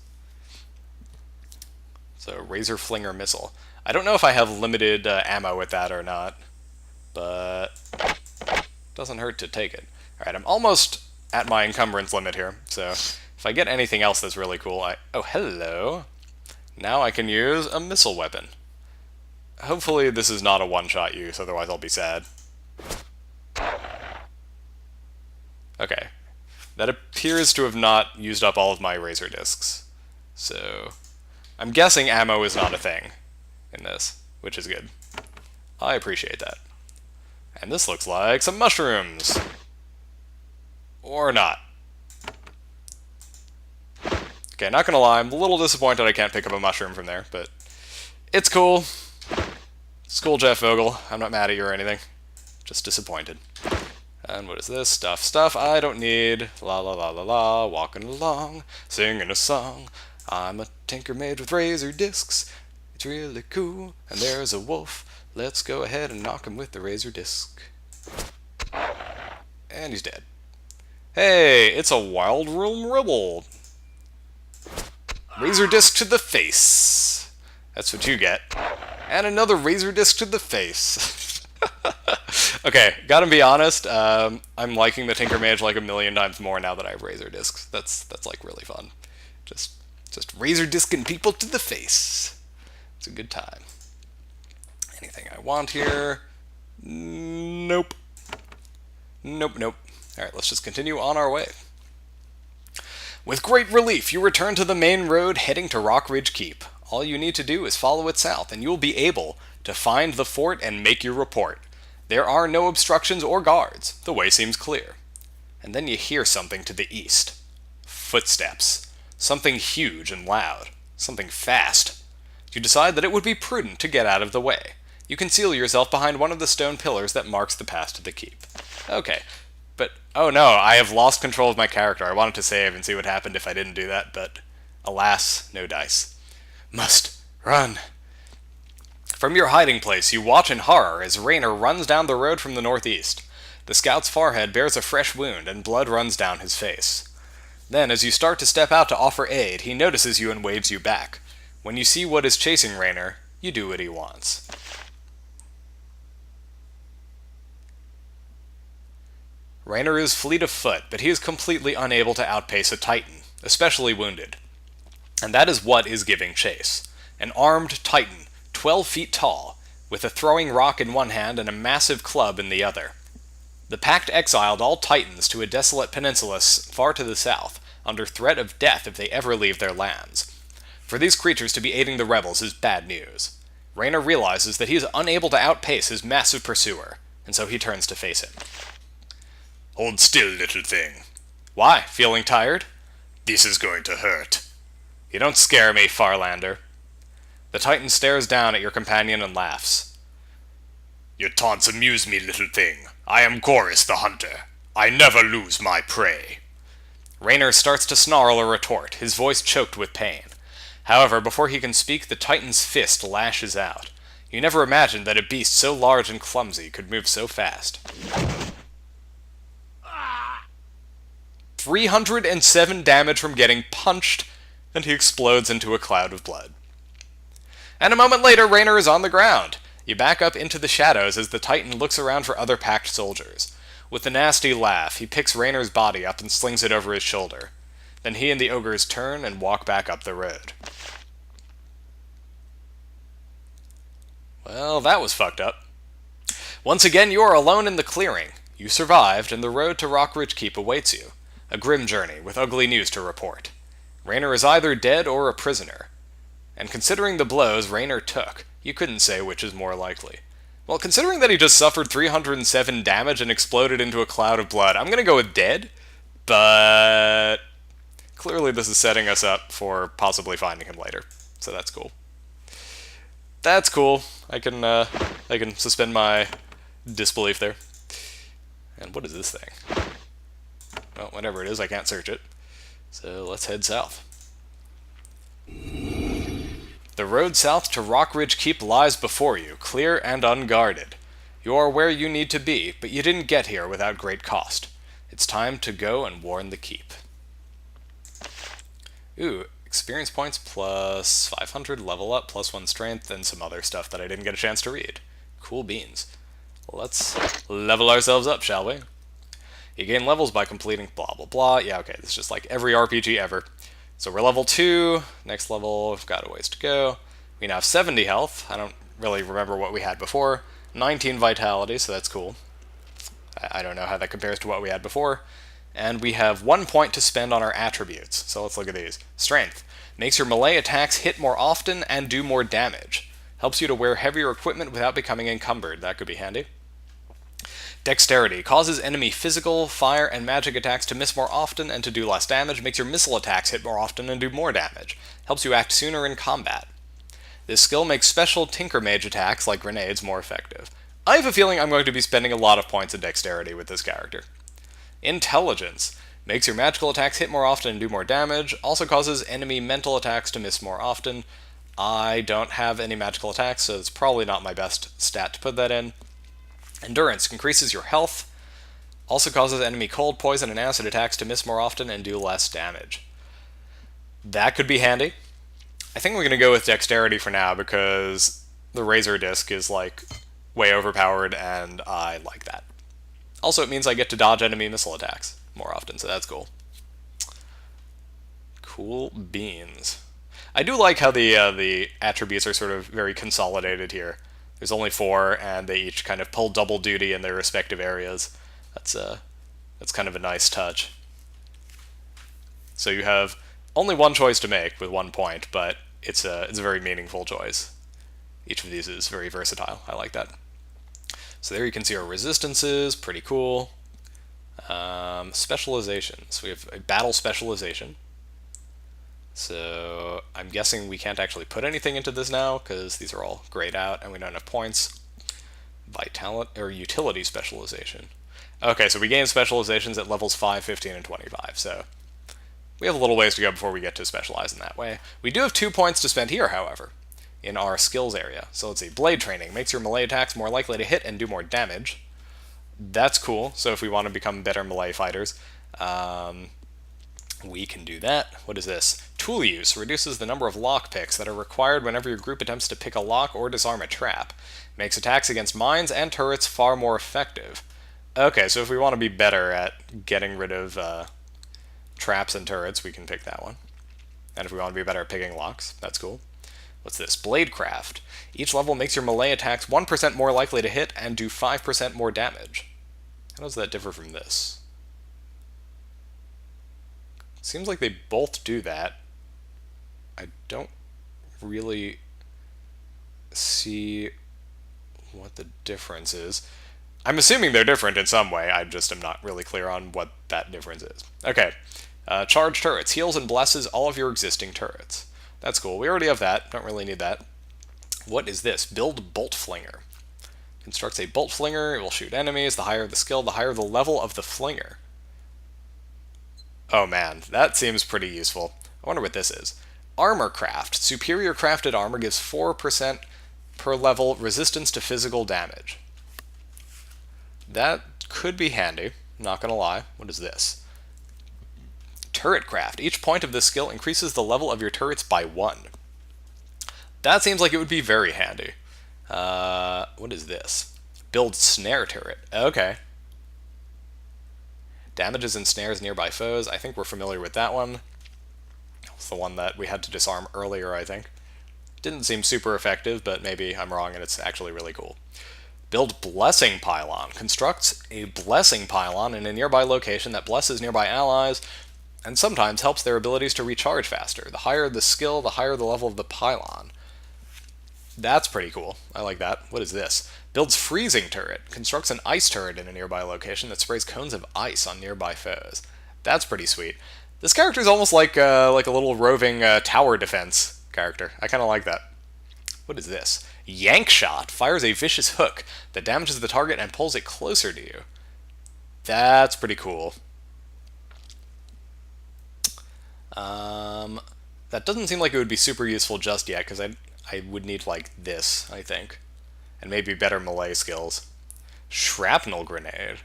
So, Razor Flinger Missile. I don't know if I have limited ammo with that or not, but doesn't hurt to take it. Alright, I'm almost at my encumbrance limit here, so if I get anything else that's really cool, Oh, hello! Now I can use a missile weapon. Hopefully this is not a one-shot use, otherwise I'll be sad. Okay. That appears to have not used up all of my razor discs. So, I'm guessing ammo is not a thing in this. which is good. I appreciate that. And this looks like some mushrooms. Or not. Okay, not gonna lie, I'm a little disappointed I can't pick up a mushroom from there, but it's cool. It's cool, Jeff Vogel. I'm not mad at you or anything. Just disappointed. And what is this? Stuff I don't need. La la la la la, walking along, singing a song. I'm a tinker mage with razor discs. It's really cool. And there's a wolf. Let's go ahead and knock him with the razor disc. And he's dead. Hey, it's a Wild Room Ribble. Razor disc to the face. That's what you get. And another razor disc to the face. Okay, gotta be honest, I'm liking the Tinker Mage like a million times more now that I have razor discs. That's like really fun. Just razor discing people to the face. It's a good time. Anything I want here? Nope. Nope. Alright, let's just continue on our way. With great relief, you return to the main road heading to Rockridge Keep. All you need to do is follow it south, and you'll be able to find the fort and make your report. There are no obstructions or guards. The way seems clear. And then you hear something to the east. Footsteps. Something huge and loud. Something fast. You decide that it would be prudent to get out of the way. You conceal yourself behind one of the stone pillars that marks the path to the keep. Okay, but oh no, I have lost control of my character. I wanted to save and see what happened if I didn't do that, but alas, no dice. Must run. From your hiding place, you watch in horror as Raynor runs down the road from the northeast. The scout's forehead bears a fresh wound, and blood runs down his face. Then, as you start to step out to offer aid, he notices you and waves you back. When you see what is chasing Raynor, you do what he wants. Raynor is fleet of foot, but he is completely unable to outpace a Titan, especially wounded. And that is what is giving chase. An armed Titan, 12 feet tall, with a throwing rock in one hand and a massive club in the other. The Pact exiled all Titans to a desolate peninsula far to the south, under threat of death if they ever leave their lands. For these creatures to be aiding the rebels is bad news. Raynor realizes that he is unable to outpace his massive pursuer, and so he turns to face him. Hold still, little thing. Why? Feeling tired? This is going to hurt. You don't scare me, Farlander. The Titan stares down at your companion and laughs. Your taunts amuse me, little thing. I am Chorus the Hunter. I never lose my prey. Raynor starts to snarl a retort, his voice choked with pain. However, before he can speak, the Titan's fist lashes out. You never imagined that a beast so large and clumsy could move so fast. 307 damage from getting punched, and he explodes into a cloud of blood. And a moment later, Raynor is on the ground. You back up into the shadows as the Titan looks around for other Pact soldiers. With a nasty laugh, he picks Raynor's body up and slings it over his shoulder. Then he and the ogres turn and walk back up the road. Well, that was fucked up. Once again, you are alone in the clearing. You survived, and the road to Rockridge Keep awaits you. A grim journey, with ugly news to report. Raynor is either dead or a prisoner. And considering the blows Raynor took, you couldn't say which is more likely. Well, considering that he just suffered 307 damage and exploded into a cloud of blood, I'm gonna go with dead, but clearly this is setting us up for possibly finding him later, so that's cool. That's cool. I can suspend my disbelief there. And what is this thing? Well, whatever it is, I can't search it. So let's head south. The road south to Rockridge Keep lies before you, clear and unguarded. You are where you need to be, but you didn't get here without great cost. It's time to go and warn the keep. Ooh, experience points plus 500, level up, plus 1 strength, and some other stuff that I didn't get a chance to read. Cool beans. Let's level ourselves up, shall we? You gain levels by completing blah blah blah. Yeah, okay, this is just like every RPG ever. So we're level 2, next level, we've got a ways to go. We now have 70 health, I don't really remember what we had before. 19 vitality, so that's cool. I don't know how that compares to what we had before. And we have 1 point to spend on our attributes, so let's look at these. Strength. Makes your melee attacks hit more often and do more damage. Helps you to wear heavier equipment without becoming encumbered. That could be handy. Dexterity. Causes enemy physical, fire, and magic attacks to miss more often and to do less damage. Makes your missile attacks hit more often and do more damage. Helps you act sooner in combat. This skill makes special Tinker Mage attacks, like grenades, more effective. I have a feeling I'm going to be spending a lot of points in dexterity with this character. Intelligence. Makes your magical attacks hit more often and do more damage. Also causes enemy mental attacks to miss more often. I don't have any magical attacks, so it's probably not my best stat to put that in. Endurance. Increases your health. Also causes enemy cold, poison, and acid attacks to miss more often and do less damage. That could be handy. I think we're going to go with dexterity for now because the Razor Disc is like way overpowered and I like that. Also, it means I get to dodge enemy missile attacks more often, so that's cool. Cool beans. I do like how the attributes are sort of very consolidated here. There's only 4, and they each kind of pull double duty in their respective areas. That's kind of a nice touch. So you have only one choice to make with 1 point, but it's a very meaningful choice. Each of these is very versatile. I like that. So there you can see our resistances. Pretty cool. Specializations. We have a battle specialization. So I'm guessing we can't actually put anything into this now because these are all grayed out and we don't have points. Vitality or utility specialization. Okay, so we gain specializations at levels 5, 15, and 25. So we have a little ways to go before we get to specialize in that way. We do have 2 points to spend here, however, in our skills area. So let's see. Blade training makes your melee attacks more likely to hit and do more damage. That's cool. So if we want to become better melee fighters, we can do that. What is this? Tool use reduces the number of lockpicks that are required whenever your group attempts to pick a lock or disarm a trap. Makes attacks against mines and turrets far more effective. Okay, so if we want to be better at getting rid of traps and turrets, we can pick that one. And if we want to be better at picking locks, that's cool. What's this? Bladecraft. Each level makes your melee attacks 1% more likely to hit and do 5% more damage. How does that differ from this? Seems like they both do that. I don't really see what the difference is. I'm assuming they're different in some way. I just am not really clear on what that difference is. Okay. Charge turrets. Heals and blesses all of your existing turrets. That's cool. We already have that. Don't really need that. What is this? Build Bolt Flinger. Constructs a Bolt Flinger. It will shoot enemies. The higher the skill, the higher the level of the Flinger. Oh man, that seems pretty useful. I wonder what this is. Armor Craft. Superior crafted armor gives 4% per level resistance to physical damage. That could be handy. Not gonna lie. What is this? Turret Craft. Each point of this skill increases the level of your turrets by 1. That seems like it would be very handy. What is this? Build Snare Turret. Okay. Damages and snares nearby foes. I think we're familiar with that one. It's the one that we had to disarm earlier, I think. Didn't seem super effective, but maybe I'm wrong and it's actually really cool. Build Blessing Pylon. Constructs a Blessing Pylon in a nearby location that blesses nearby allies and sometimes helps their abilities to recharge faster. The higher the skill, the higher the level of the pylon. That's pretty cool. I like that. What is this? Builds Freezing Turret. Constructs an ice turret in a nearby location that sprays cones of ice on nearby foes. That's pretty sweet. This character is almost like a little roving tower defense character. I kind of like that. What is this? Yank Shot. Fires a vicious hook that damages the target and pulls it closer to you. That's pretty cool. That doesn't seem like it would be super useful just yet, because I would need, like, this, I think. And maybe better melee skills. Shrapnel Grenade.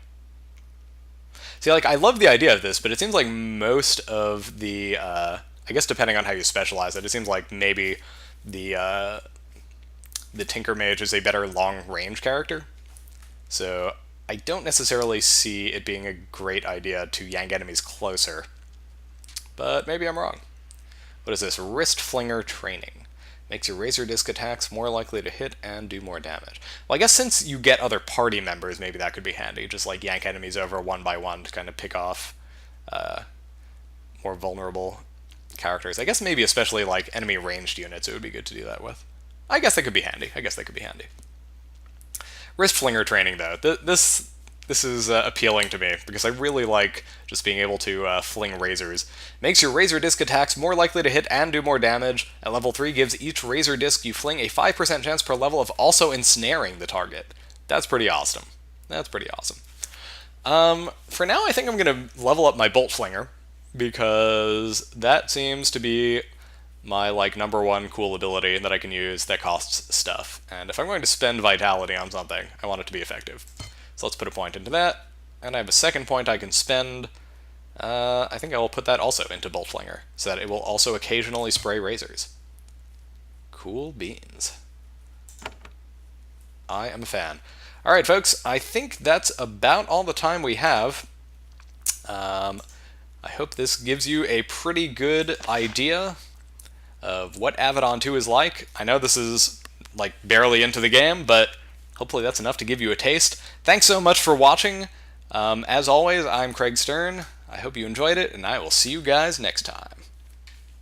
See, like, I love the idea of this, but it seems like most of the, I guess depending on how you specialize it seems like maybe the Tinker Mage is a better long-range character. So I don't necessarily see it being a great idea to yank enemies closer. But maybe I'm wrong. What is this? Wrist Flinger Training. Makes your Razor Disc attacks more likely to hit and do more damage. Well, I guess since you get other party members, maybe that could be handy. Just like yank enemies over one by one to kind of pick off more vulnerable characters. I guess maybe especially like enemy ranged units it would be good to do that with. I guess they could be handy. Wrist flinger training, though. This is appealing to me, because I really like just being able to fling razors. Makes your razor disc attacks more likely to hit and do more damage. At level 3, gives each razor disc you fling a 5% chance per level of also ensnaring the target. That's pretty awesome. For now, I think I'm going to level up my bolt flinger, because that seems to be my number one cool ability that I can use that costs stuff. And if I'm going to spend vitality on something, I want it to be effective. So let's put a point into that, and I have a second point I can spend. I think I will put that also into Bolt Flinger, so that it will also occasionally spray razors. Cool beans. I am a fan. Alright folks, I think that's about all the time we have. I hope this gives you a pretty good idea of what Avadon 2 is like. I know this is barely into the game, but hopefully that's enough to give you a taste. Thanks so much for watching. As always, I'm Craig Stern. I hope you enjoyed it, and I will see you guys next time.